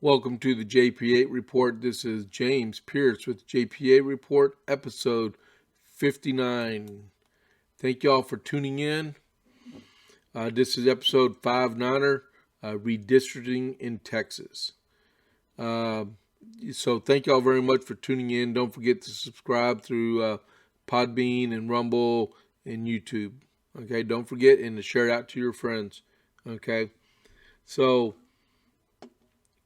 Welcome to the JP8 Report. This is James Pierce with JP8 Report, episode 59. Thank you all for tuning in. This is episode 59er, Redistricting in Texas. So thank you all very much for tuning in. Don't forget to subscribe through Podbean and Rumble and YouTube. Okay, don't forget and to share it out to your friends. Okay, so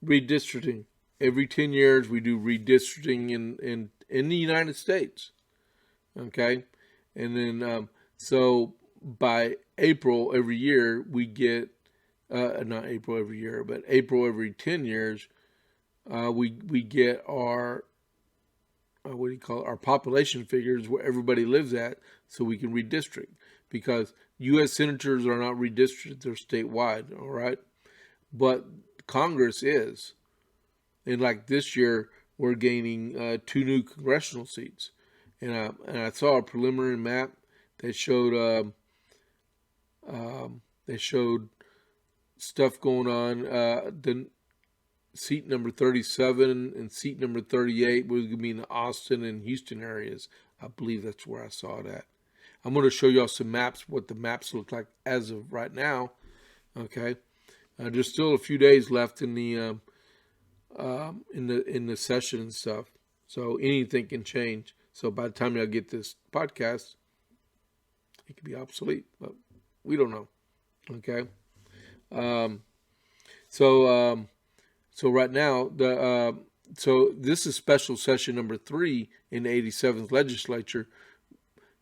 redistricting. Every 10 years we do redistricting in the United States. Okay, and then so by April every year we get not April every year, but April every 10 years we get our what do you call it? Our population figures where everybody lives at, so we can redistrict, because U.S. senators are not redistricted; they're statewide. All right, but Congress is, and like this year we're gaining 2 new congressional seats, and I saw a preliminary map that showed stuff going on. The seat number 37 and seat number 38 was going to be in the Austin and Houston areas. I believe that's where I saw it at. I'm going to show y'all some maps, what the maps look like as of right now. Okay. There's still a few days left in the session and stuff, so anything can change. So by the time y'all get this podcast, it could be obsolete, but we don't know. Okay, so right now so this is special session number 3 in the 87th legislature,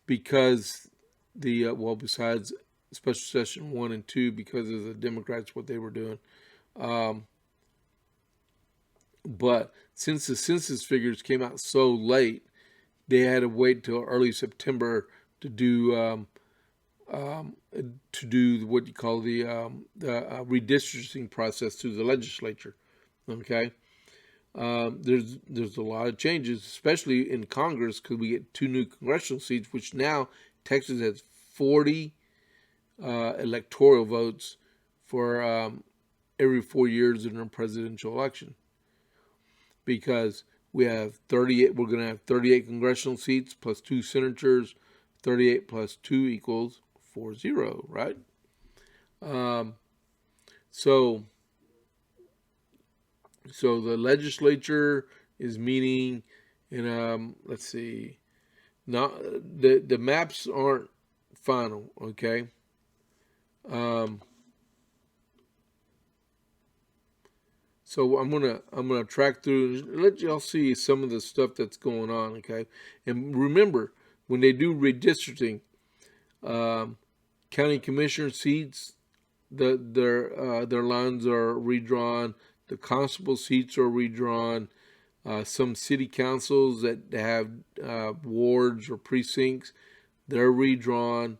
because besides special session 1 and 2, because of the Democrats, what they were doing. But since the census figures came out so late, they had to wait till early September to do what you call the redistricting process through the legislature. Okay, there's a lot of changes, especially in Congress, because we get 2 new congressional seats, which now Texas has 40 electoral votes for every 4 years in a presidential election, because we have 38. We're going to have 38 congressional seats plus 2 senators. 38 plus 2 equals 40, right? So the legislature is meeting, and let's see. Not the maps aren't final, okay? So I'm gonna track through and let y'all see some of the stuff that's going on, okay? And remember, when they do redistricting, county commissioner seats, their lines are redrawn. The constable seats are redrawn. Some city councils that have wards or precincts, they're redrawn.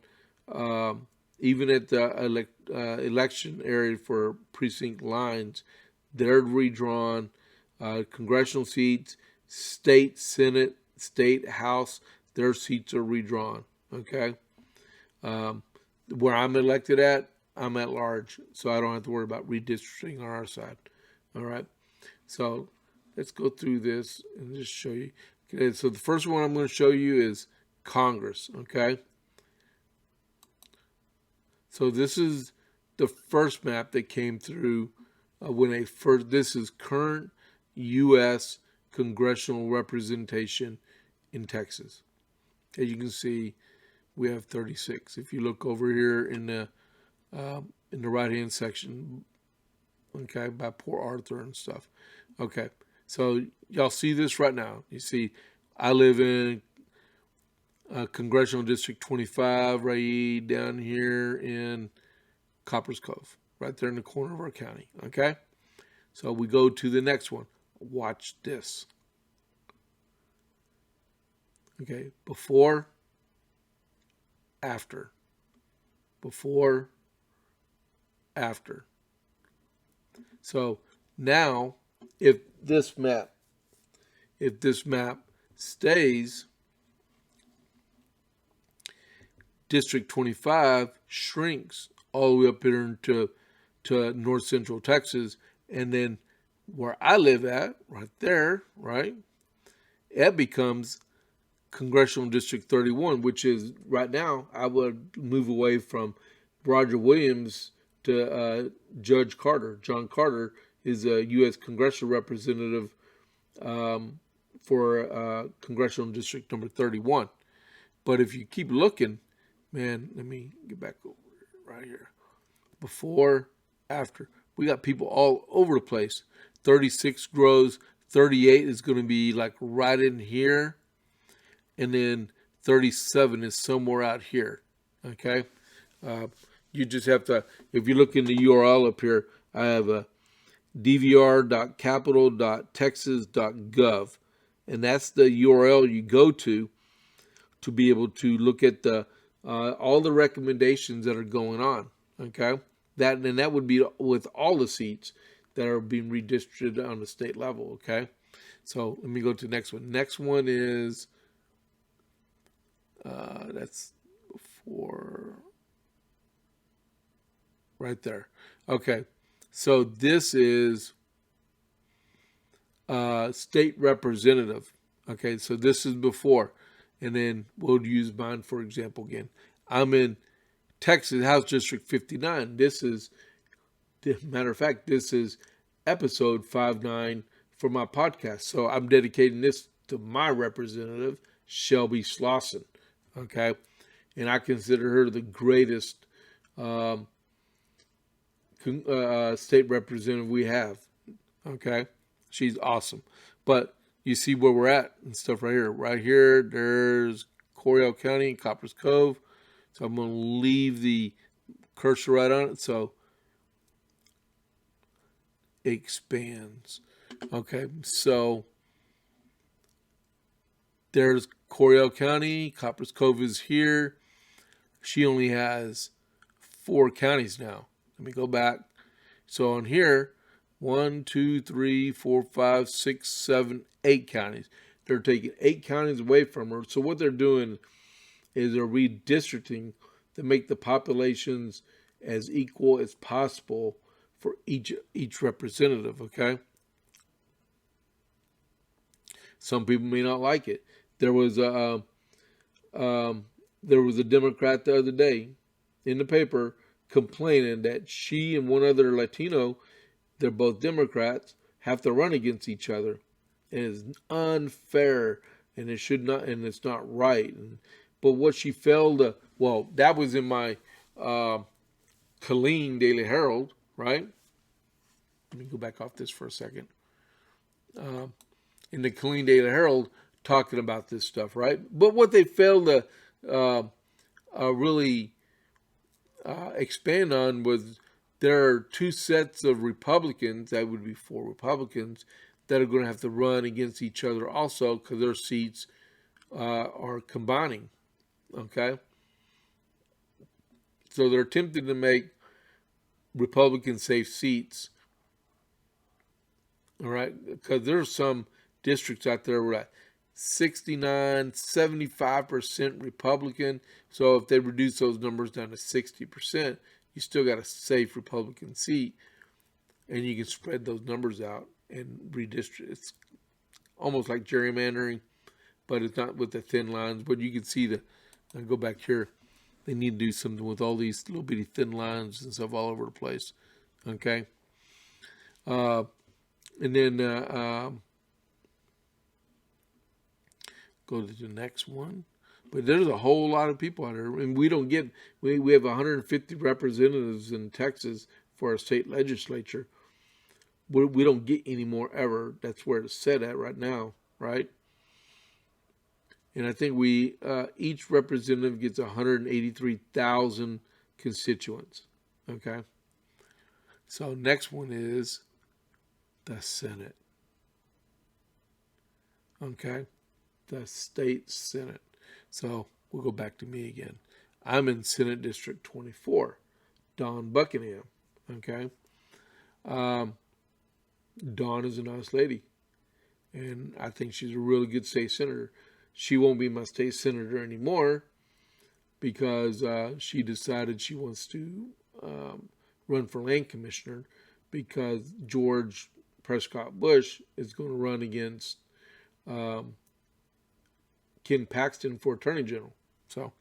Even at the election area for precinct lines, they're redrawn. Congressional seats, state Senate, state House, their seats are redrawn. Okay, where I'm elected at, I'm at large, so I don't have to worry about redistricting on our side. All right, so let's go through this and just show you. Okay, so the first one I'm going to show you is Congress. Okay, so this is the first map that came through this is current U.S. congressional representation in Texas. As you can see, we have 36. If you look over here in the right-hand section, okay, by Port Arthur and stuff. Okay, so y'all see this right now. You see, I live in Congressional District 25, right down here in Coppers Cove, right there in the corner of our county. Okay, so we go to the next one. Watch this. Okay, before, after, before, after. So now, if this map stays, District 25 shrinks all the way up here into north central Texas, and then where I live at, right there, right, it becomes Congressional District 31, which is right now, I would move away from Roger Williams to Judge Carter. John Carter is a U.S. Congressional Representative for Congressional District number 31. But if you keep looking, man, let me get back over right here. Before, after, we got people all over the place. 36 grows, 38 is going to be like right in here, and then 37 is somewhere out here. Okay, you just have to, if you look in the URL up here, I have a dvr.capital.texas.gov, and that's the URL you go to be able to look at the all the recommendations that are going on. Okay, that would be with all the seats that are being redistributed on the state level. Okay, so let me go to the next one. Next one is that's before right there. Okay, so this is state representative. Okay, so this is before. And then we'll use mine for example again. I'm in Texas, House District 59. This is, matter of fact, this is episode 59 for my podcast. So I'm dedicating this to my representative, Shelby Slauson. Okay, and I consider her the greatest state representative we have. Okay, she's awesome. But you see where we're at and stuff right here. Right here, there's Coryell County, Copper's Cove. So I'm going to leave the cursor right on it. So it expands. Okay, so there's Coryell County. Copper's Cove is here. She only has 4 counties now. Let me go back. So on here, 1, 2, 3, 4, 5, 6, 7, 8 counties. They're taking 8 counties away from her. So what they're doing is they're redistricting to make the populations as equal as possible for each representative. Okay. Some people may not like it. There was a Democrat the other day in the paper complaining that she and one other Latino, they're both Democrats, have to run against each other. And it's unfair, and it should not, and it's not right. But what she failed to, well, that was in my Killeen Daily Herald, right? Let me go back off this for a second. In the Killeen Daily Herald, talking about this stuff, right? But what they failed to really expand on was there are 2 sets of Republicans, that would be 4 Republicans, that are going to have to run against each other also because their seats are combining. Okay? So they're attempting to make Republican safe seats. All right? Because there's some districts out there where 69, 75% Republican. So if they reduce those numbers down to 60%, you still got a safe Republican seat, and you can spread those numbers out and redistribute. It's almost like gerrymandering, but it's not with the thin lines. But you can see I'll go back here. They need to do something with all these little bitty thin lines and stuff all over the place. Okay. And then go to the next one. But there's a whole lot of people out there, and we don't get. We have 150 representatives in Texas for our state legislature. We don't get any more ever. That's where it's set at right now, right? And I think each representative gets 183,000 constituents. Okay. So next one is the Senate. Okay, the state Senate. So we'll go back to me again. I'm in Senate District 24, Dawn Buckingham. Okay. Dawn is a nice lady, and I think she's a really good state senator. She won't be my state senator anymore because she decided she wants to run for land commissioner because George Prescott Bush is going to run against Ken Paxton for Attorney General. So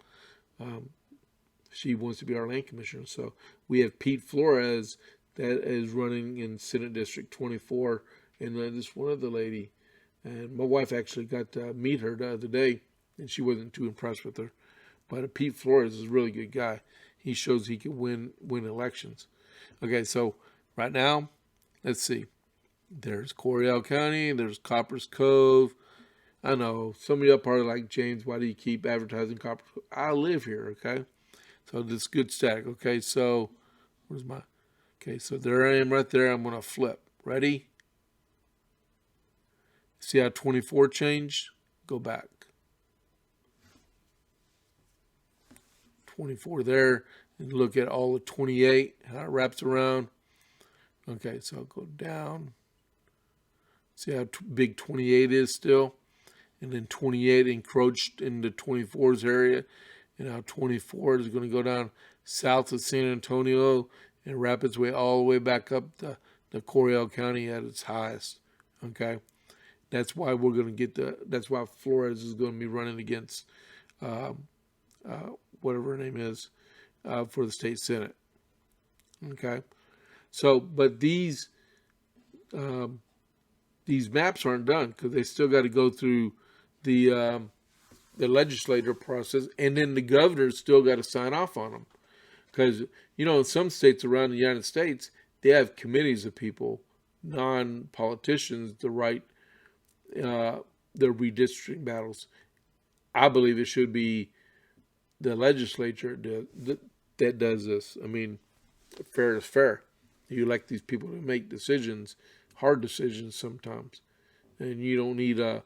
she wants to be our land commissioner. So we have Pete Flores that is running in Senate District 24, and this one other lady. And my wife actually got to meet her the other day, and she wasn't too impressed with her. But Pete Flores is a really good guy. He shows he can win elections. Okay, so right now, let's see. There's Coryell County. There's Coppers Cove. I know some of you are probably like, James, why do you keep advertising Coppers Cove? I live here, okay? So this is good static. Okay, so where's my... Okay, so there I am right there. I'm going to flip. Ready? See how 24 changed? Go back. 24 there. And look at all of 28, how it wraps around. Okay, so I'll go down. See how big 28 is still? And then 28 encroached into 24's area. And now 24 is going to go down south of San Antonio and wrap its way all the way back up the Coryell County at its highest. Okay, that's why we're going to get that's why Flores is going to be running against whatever her name is for the state senate. Okay, so but these maps aren't done because they still got to go through the legislature process, and then the governor's still got to sign off on them. Because, in some states around the United States, they have committees of people, non-politicians, to write their redistricting battles. I believe it should be the legislature that does this. I mean, fair is fair. You elect these people to make decisions, hard decisions sometimes. And you don't need a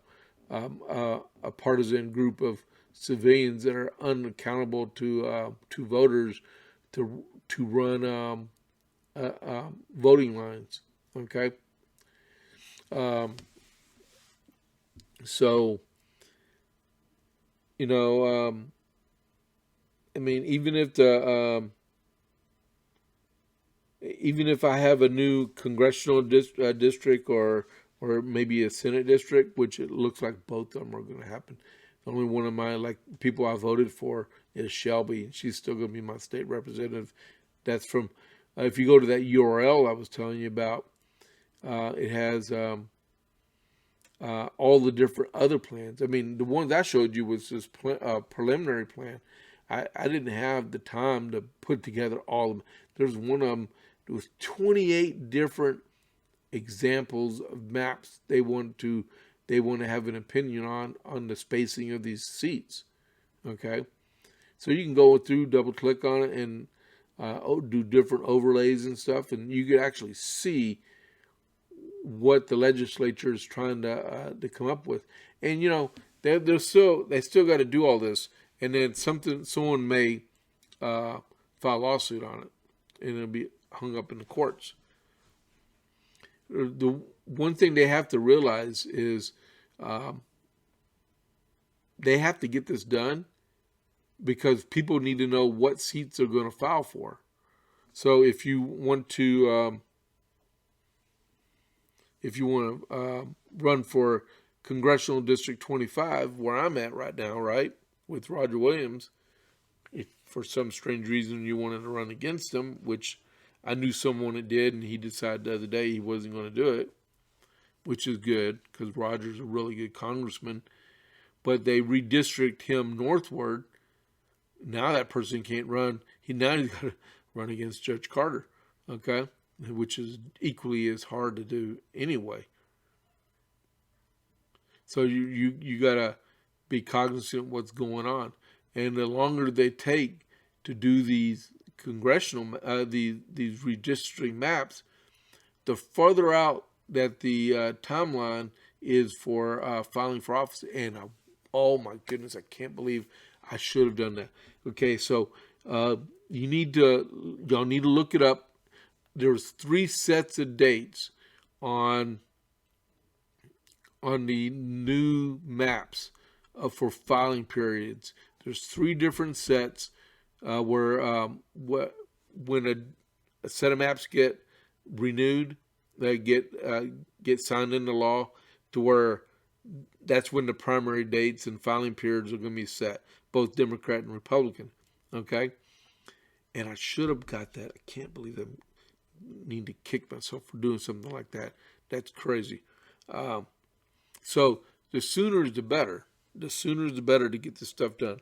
partisan group of civilians that are unaccountable to voters to run voting lines. Okay, so I mean, even if I have a new congressional district or maybe a Senate district, which it looks like both of them are going to happen. Only one of my people I voted for is Shelby. She's still going to be my state representative. That's from, if you go to that URL I was telling you about, it has all the different other plans. I mean, the ones I showed you was this preliminary plan. I didn't have the time to put together all of them. There's one of them. There was 28 different examples of maps they want to have an opinion on the spacing of these seats. Okay, so you can go through, double click on it, and do different overlays and stuff, and you can actually see what the legislature is trying to come up with. And they still got to do all this, and then someone may file a lawsuit on it, and it'll be hung up in the courts. The one thing they have to realize is they have to get this done because people need to know what seats they're going to file for. So if you want to run for Congressional District 25, where I'm at right now, right, with Roger Williams, if for some strange reason you wanted to run against him, which I knew someone that did, and he decided the other day he wasn't going to do it, which is good because Roger's a really good congressman. But they redistrict him northward. Now that person can't run. He's got to run against Judge Carter, okay, which is equally as hard to do anyway. So you got to be cognizant of what's going on, and the longer they take to do these congressional these redistricting maps, the farther out that the timeline is for filing for office. And oh my goodness, I can't believe I should have done that. Okay, so y'all need to look it up. There's 3 sets of dates on the new maps for filing periods. There's 3 different sets where when a set of maps get renewed, that get signed into law, to where that's when the primary dates and filing periods are going to be set, both Democrat and Republican. Okay, and I should have got that. I can't believe I need to kick myself for doing something like that. That's crazy. So the sooner is the better. The sooner is the better to get this stuff done.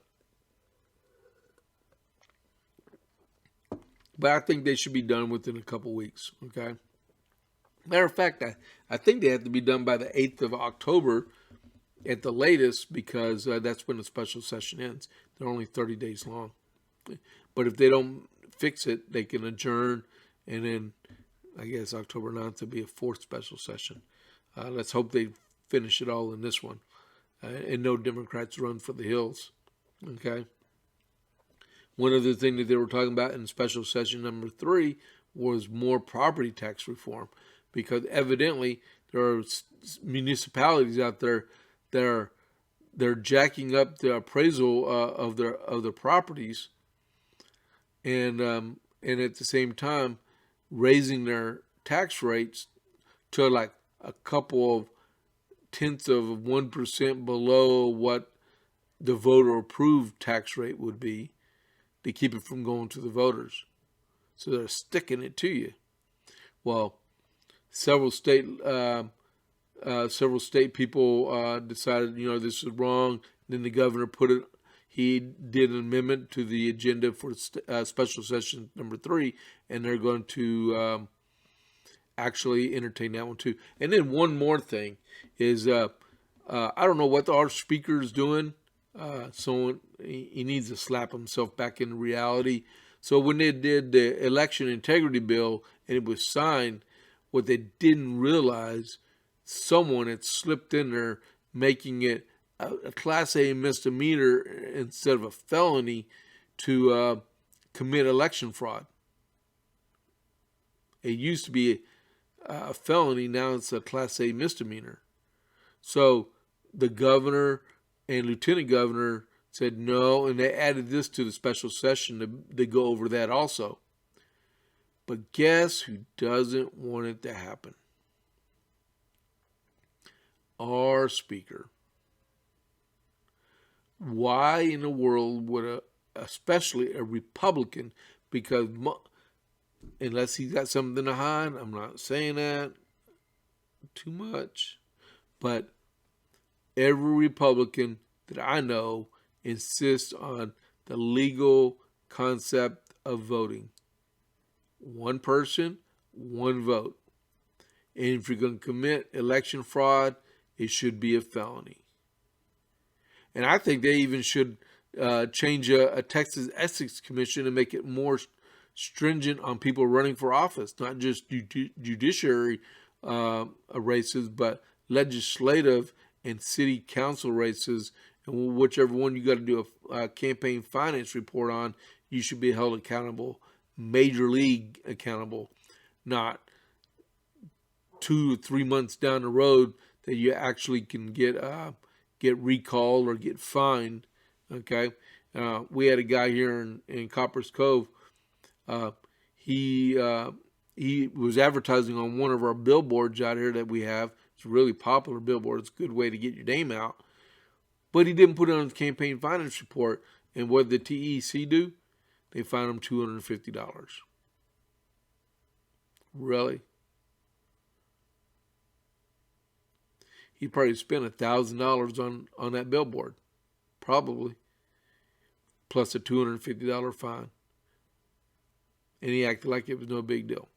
But I think they should be done within a couple weeks. Okay. Matter of fact, I think they have to be done by the 8th of October at the latest, because that's when the special session ends. They're only 30 days long. But if they don't fix it, they can adjourn, and then I guess October 9th will be a fourth special session. Let's hope they finish it all in this one, and no Democrats run for the hills. Okay. One other thing that they were talking about in special session number 3 was more property tax reform, because evidently there are municipalities out there that they're jacking up the appraisal of their properties, and at the same time raising their tax rates to like a couple of tenths of 1% below what the voter approved tax rate would be, to keep it from going to the voters. So they're sticking it to you. Well, several state people decided, this is wrong. Then the governor he did an amendment to the agenda for special session number 3, and they're going to actually entertain that one too. And then one more thing is, I don't know what our speaker is doing. So he needs to slap himself back into reality. So when they did the election integrity bill and it was signed, what they didn't realize, someone had slipped in there, making it a Class A misdemeanor instead of a felony to commit election fraud. It used to be a felony, now it's a Class A misdemeanor. So the governor and lieutenant governor said no, and they added this to the special session to go over that also. But guess who doesn't want it to happen? Our speaker. Why in the world would especially a Republican, because unless he's got something to hide, I'm not saying that too much, but every Republican that I know insists on the legal concept of voting. One person, one vote. And if you're going to commit election fraud, it should be a felony. And I think they even should change a Texas Ethics Commission and make it more stringent on people running for office, not just judiciary races, but legislative and city council races, and whichever one you got to do a campaign finance report on, you should be held accountable, major league accountable, not 2 or 3 months down the road that you actually can get recalled or get fined. Okay, we had a guy here in Copper's Cove. He was advertising on one of our billboards out here that we have. It's a really popular billboard. It's a good way to get your name out. But he didn't put it on his campaign finance report. And what did the TEC do? They fined him $250. Really? He probably spent $1,000 on that billboard. Probably. Plus a $250 fine. And he acted like it was no big deal.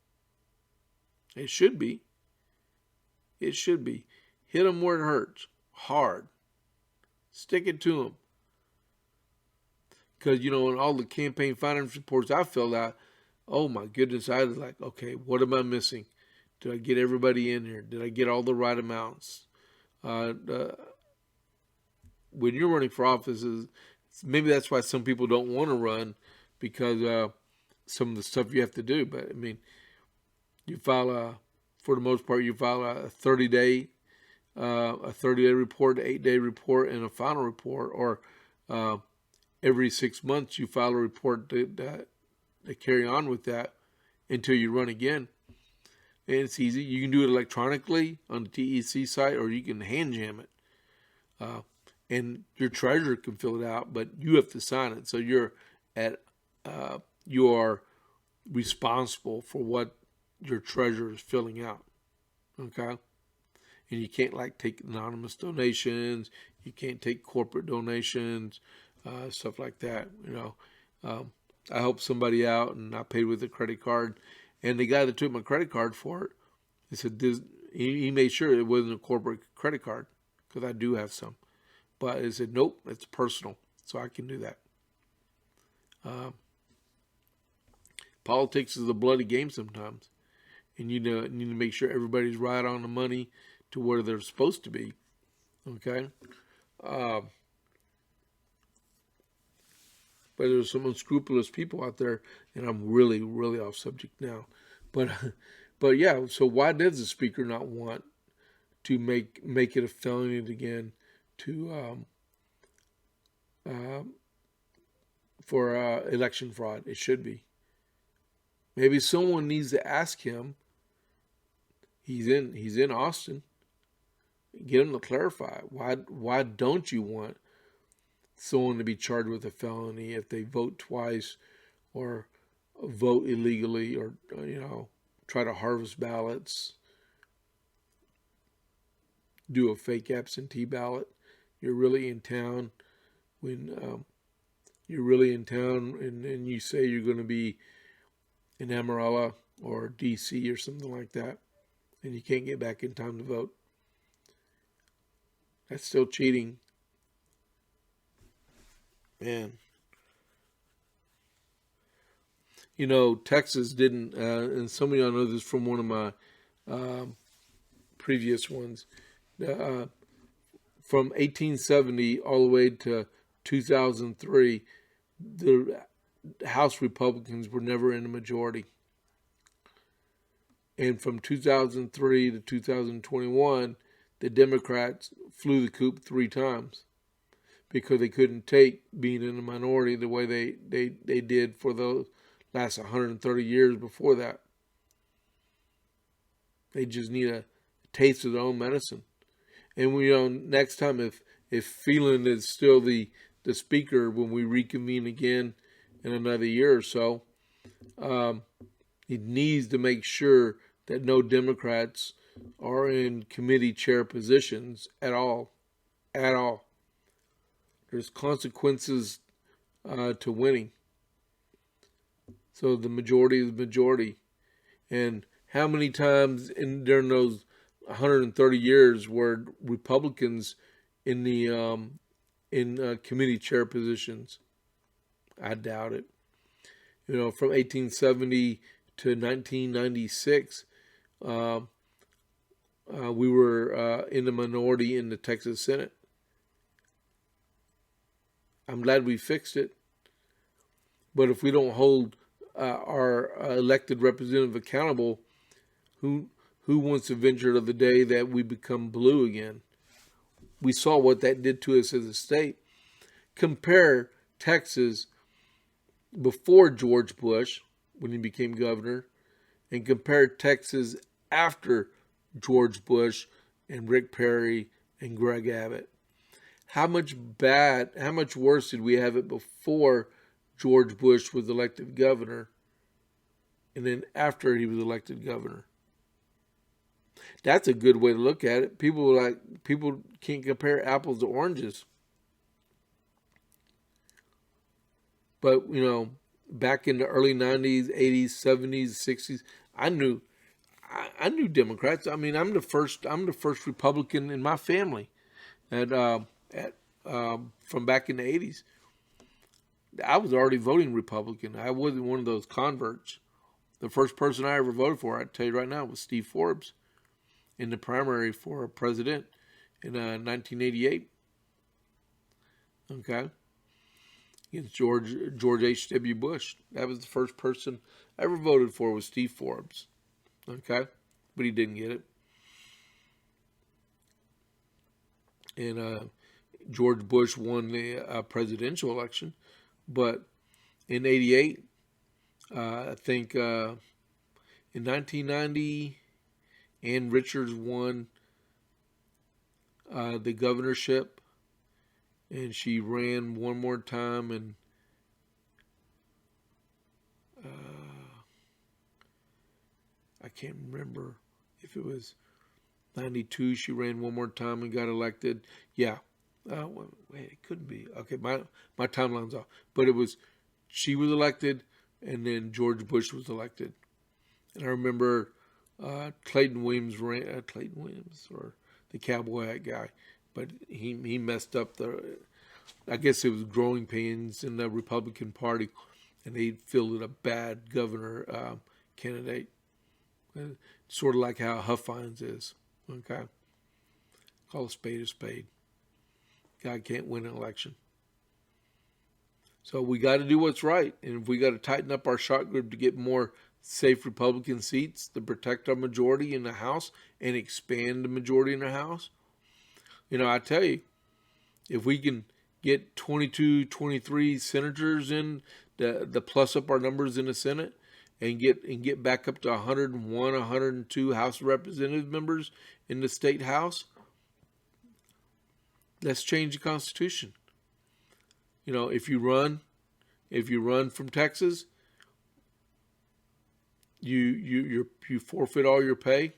It should be. It should be. Hit them where it hurts. Hard. Stick it to them. Because, in all the campaign finance reports I filled out, oh my goodness, I was like, okay, what am I missing? Did I get everybody in here? Did I get all the right amounts? When you're running for office, maybe that's why some people don't want to run, because some of the stuff you have to do. But, you file for the most part, you file a 30-day report, 8-day report, and a final report, or every 6 months you file a report to carry on with that until you run again. And it's easy. You can do it electronically on the TEC site, or you can hand jam it. Uh, and your treasurer can fill it out, but you have to sign it. So you are responsible for what your treasurer is filling out. Okay, and you can't like take anonymous donations. You can't take corporate donations, stuff like that. I helped somebody out and I paid with a credit card, and the guy that took my credit card for it, he said he made sure it wasn't a corporate credit card because I do have some. But he said, nope, it's personal, so I can do that. Politics is a bloody game sometimes, and you need to make sure everybody's right on the money to where they're supposed to be. Okay, but there's some unscrupulous people out there, and I'm really, really off subject now. But yeah. So why does the speaker not want to make it a felony again to for election fraud? It should be. Maybe someone needs to ask him. He's in Austin. Get him to clarify why don't you want someone to be charged with a felony if they vote twice or vote illegally or try to harvest ballots, do a fake absentee ballot. You're really in town when you're really in town and you say you're going to be in Amarillo or DC or something like that, and you can't get back in time to vote. That's still cheating. Man. Texas didn't, and some of y'all know this from one of my previous ones. From 1870 all the way to 2003, the House Republicans were never in a majority. And from 2003 to 2021, the Democrats flew the coop 3 times because they couldn't take being in a minority the way they did for the last 130 years before that. They just need a taste of their own medicine. And next time, if Phelan is still the speaker when we reconvene again in another year or so, he needs to make sure that no Democrats are in committee chair positions at all. At all. There's consequences to winning. So the majority is the majority. And how many times during those 130 years were Republicans in the committee chair positions? I doubt it. From 1870 to 1996, we were in the minority in the Texas Senate. I'm glad we fixed it. But if we don't hold our elected representative accountable, who wants to venture to the day that we become blue again? We saw what that did to us as a state. Compare Texas before George Bush, when he became governor, and compare Texas after George Bush and Rick Perry and Greg Abbott. How much worse did we have it before George Bush was elected governor and then after he was elected governor? That's a good way to look at it. People can't compare apples to oranges. But back in the early 90s, 80s, 70s, 60s, I knew Democrats. I mean, I'm the first Republican in my family from back in the 80s. I was already voting Republican. I wasn't one of those converts. The first person I ever voted for, I'd tell you right now, was Steve Forbes in the primary for president in 1988. Okay. Against George H.W. Bush. That was the first person I ever voted for, was Steve Forbes. Okay. But he didn't get it. And George Bush won the presidential election. But in 88, I think in 1990, Ann Richards won the governorship, and she ran one more time, and I can't remember if it was 92. She ran one more time and got elected. Yeah. Wait, it couldn't be. Okay, my timeline's off. But it was, she was elected, and then George Bush was elected. And I remember Clayton Williams ran. Clayton Williams, or the cowboy hat guy, but he messed up the. I guess it was growing pains in the Republican Party, and they fielded a bad governor candidate. Sort of like how Huffines is. Okay, call a spade. Guy can't win an election. So we got to do what's right, and if we got to tighten up our shot group to get more safe Republican seats to protect our majority in the House and expand the majority in the House. I tell you, if we can get 22, 23 senators in, the plus up our numbers in the Senate, and get back up to 101, 102 House of Representative members in the state House, let's change the Constitution. If you run from Texas, you forfeit all your pay.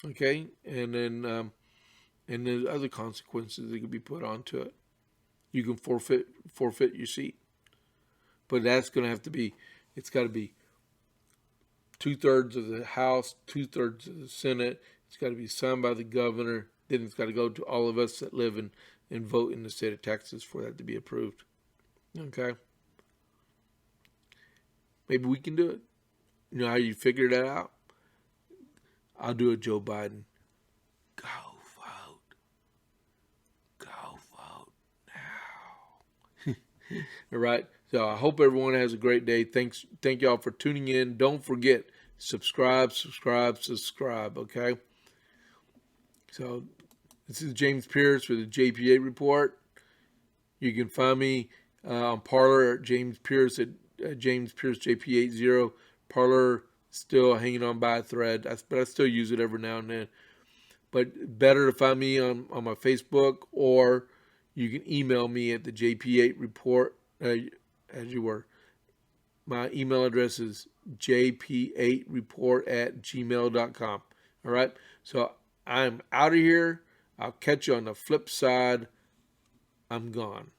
Okay, and then there's other consequences that could be put onto it. You can forfeit your seat, but that's going to have to be. It's got to be 2/3 of the House, 2/3 of the Senate. It's got to be signed by the governor. Then it's got to go to all of us that live and vote in the state of Texas for that to be approved. Okay. Maybe we can do it. You know how you figure that out? I'll do it, Joe Biden. Go vote. Go vote now. All right. So I hope everyone has a great day. Thank y'all for tuning in. Don't forget, subscribe. Okay. So this is James Pierce with the JP8 Report. You can find me on Parler at James Pierce JP80. Parler still hanging on by a thread, but I still use it every now and then. But better to find me on my Facebook, or you can email me at the JP8 Report as you were. My email address is jp8report@gmail.com. All right. So I'm out of here. I'll catch you on the flip side. I'm gone.